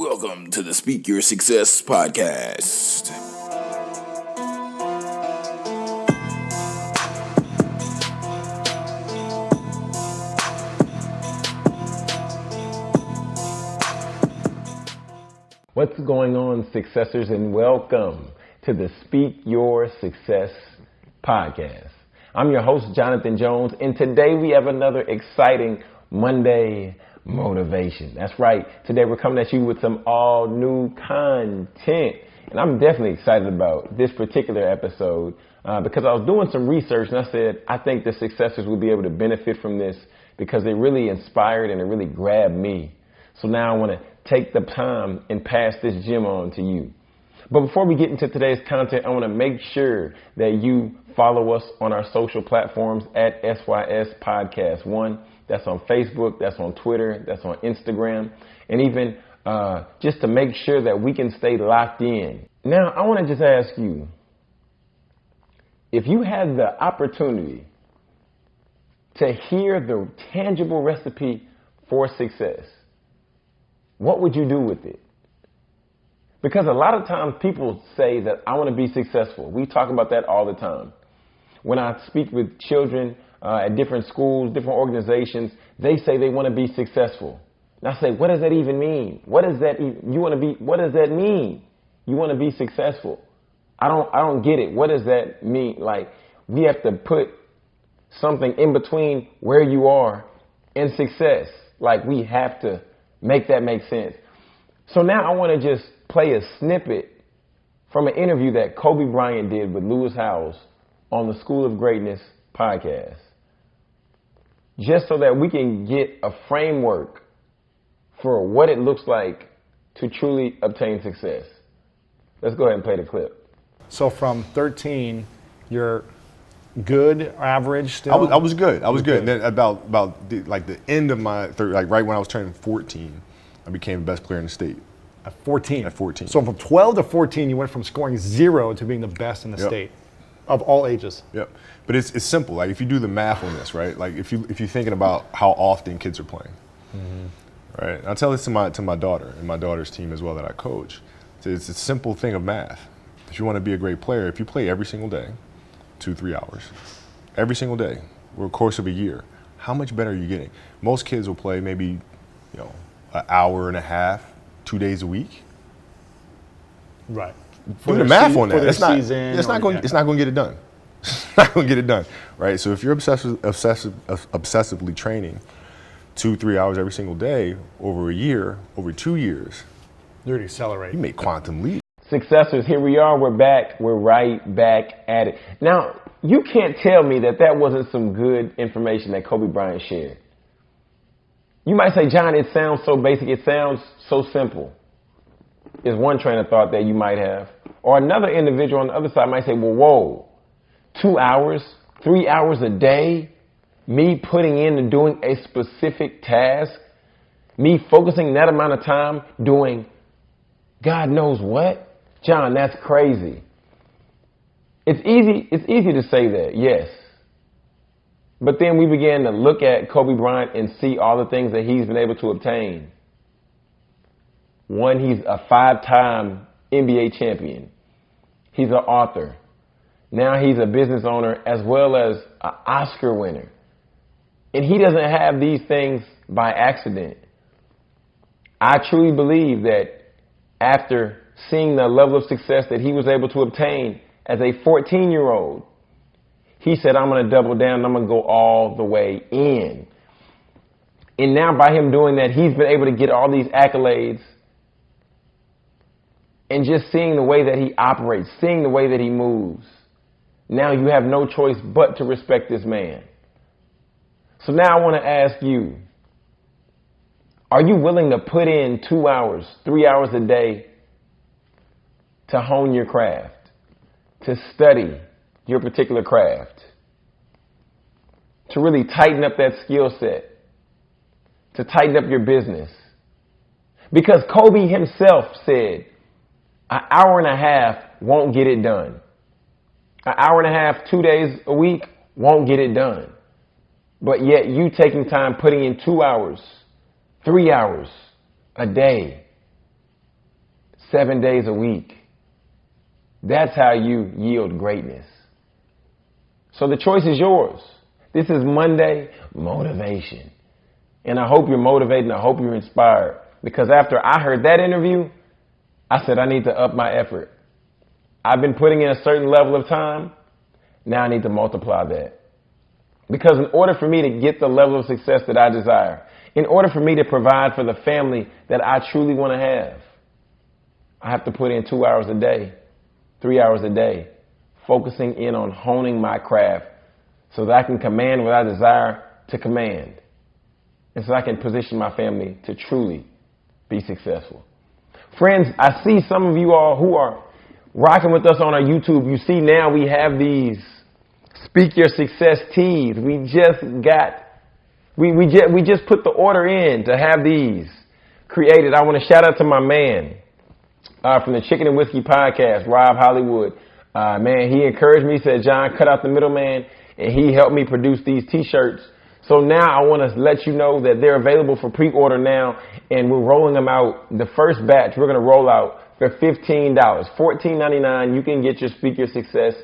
Welcome to the Speak Your Success podcast. What's going on, successors, and welcome to the Speak Your Success podcast. I'm your host, Jonathan Jones, and today we have another exciting Monday motivation. That's right. Today we're coming at you with some all new content, and I'm definitely excited about this particular episode because I was doing some research and I said, I think the successors will be able to benefit from this because it really inspired and it really grabbed me. So now I want to take the time and pass this gem on to you. But before we get into today's content, I want to make sure that you follow us on our social platforms at SYS Podcast 1. That's on Facebook, that's on Twitter, that's on Instagram, and even just to make sure that we can stay locked in. Now, I want to just ask you, if you had the opportunity to hear the tangible recipe for success, what would you do with it? Because a lot of times people say that I want to be successful. We talk about that all the time. When I speak with children at different schools, different organizations, they say they want to be successful. And I say, what does that even mean? What does that what does that mean? You want to be successful? I don't get it. What does that mean? Like, we have to put something in between where you are and success. Like, we have to make that make sense. So now I want to just play a snippet from an interview that Kobe Bryant did with Lewis Howes on the School of Greatness podcast, just so that we can get a framework for what it looks like to truly obtain success. Let's go ahead and play the clip. So from 13, you're good, average still? I was good. I was good. And then about the end of my third, like right when I was turning 14, I became the best player in the state. At 14? At 14. So from 12 to 14, you went from scoring 0 to being the best in the state of all ages. Yep. But it's simple. Like, if you do the math on this, right? Like, if you're thinking about how often kids are playing, right? And I tell this to my daughter and my daughter's team as well that I coach. It's a simple thing of math. If you want to be a great player, if you play every single day, 2-3 hours, every single day, over the course of a year, how much better are you getting? Most kids will play maybe, an hour and a half, 2 days a week. Right. Do the math on that. It's not going to get it done. It's not going to get it done, right? So if you're obsessively training 2-3 hours every single day over a year, over 2 years, you're going to accelerate. You make quantum leap. Successors, here we are. We're back. We're right back at it. Now, you can't tell me that wasn't some good information that Kobe Bryant shared. You might say, John, it sounds so basic. It sounds so simple. Is one train of thought that you might have. Or another individual on the other side might say, well, whoa, 2 hours, 3 hours a day, me putting in and doing a specific task, me focusing that amount of time doing God knows what? John, that's crazy. It's easy to say that, yes. But then we began to look at Kobe Bryant and see all the things that he's been able to obtain. One, he's a 5-time NBA champion. He's an author. Now he's a business owner as well as an Oscar winner. And he doesn't have these things by accident. I truly believe that after seeing the level of success that he was able to obtain as a 14-year-old, he said, I'm going to double down and I'm going to go all the way in. And now by him doing that, he's been able to get all these accolades. And just seeing the way that he operates, seeing the way that he moves, now you have no choice but to respect this man. So now I want to ask you, are you willing to put in 2 hours, 3 hours a day to hone your craft, to study your particular craft, to really tighten up that skill set, to tighten up your business? Because Kobe himself said, an hour and a half won't get it done. An hour and a half, 2 days a week won't get it done. But yet you taking time, putting in 2 hours, 3 hours a day 7 days a week. That's how you yield greatness. So the choice is yours. This is Monday Motivation. And I hope you're motivated and I hope you're inspired. Because after I heard that interview, I said I need to up my effort. I've been putting in a certain level of time. Now I need to multiply that. Because in order for me to get the level of success that I desire, in order for me to provide for the family that I truly want to have, I have to put in 2 hours a day, 3 hours a day, focusing in on honing my craft so that I can command what I desire to command. And so I can position my family to truly be successful. Friends, I see some of you all who are rocking with us on our YouTube. You see now we have these Speak Your Success tees. We just put the order in to have these created. I want to shout out to my man from the Chicken and Whiskey podcast, Rob Hollywood. Man, he encouraged me, said, John, cut out the middleman, and he helped me produce these T-shirts. So now I want to let you know that they're available for pre-order now, and we're rolling them out. The first batch we're going to roll out for $15, $14.99. You can get your Speak Your Success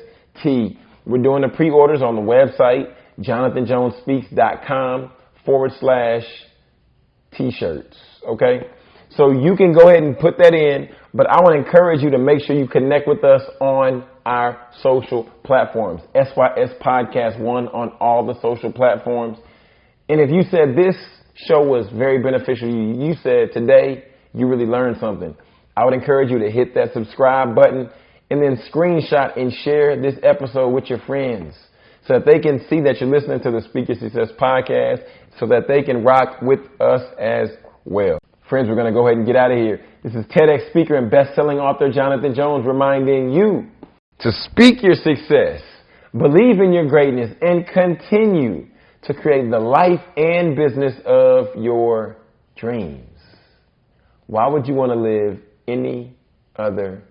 tee. We're doing the pre-orders on the website, jonathanjonespeaks.com/t-shirts. Okay? So you can go ahead and put that in, but I want to encourage you to make sure you connect with us on our social platforms. SYS Podcast 1 on all the social platforms. And if you said this show was very beneficial to you, you said today you really learned something, I would encourage you to hit that subscribe button and then screenshot and share this episode with your friends so that they can see that you're listening to the Speak Your Success podcast so that they can rock with us as well. Friends, we're going to go ahead and get out of here. This is TEDx speaker and best-selling author Jonathan Jones reminding you to speak your success, believe in your greatness, and continue to create the life and business of your dreams. Why would you want to live any other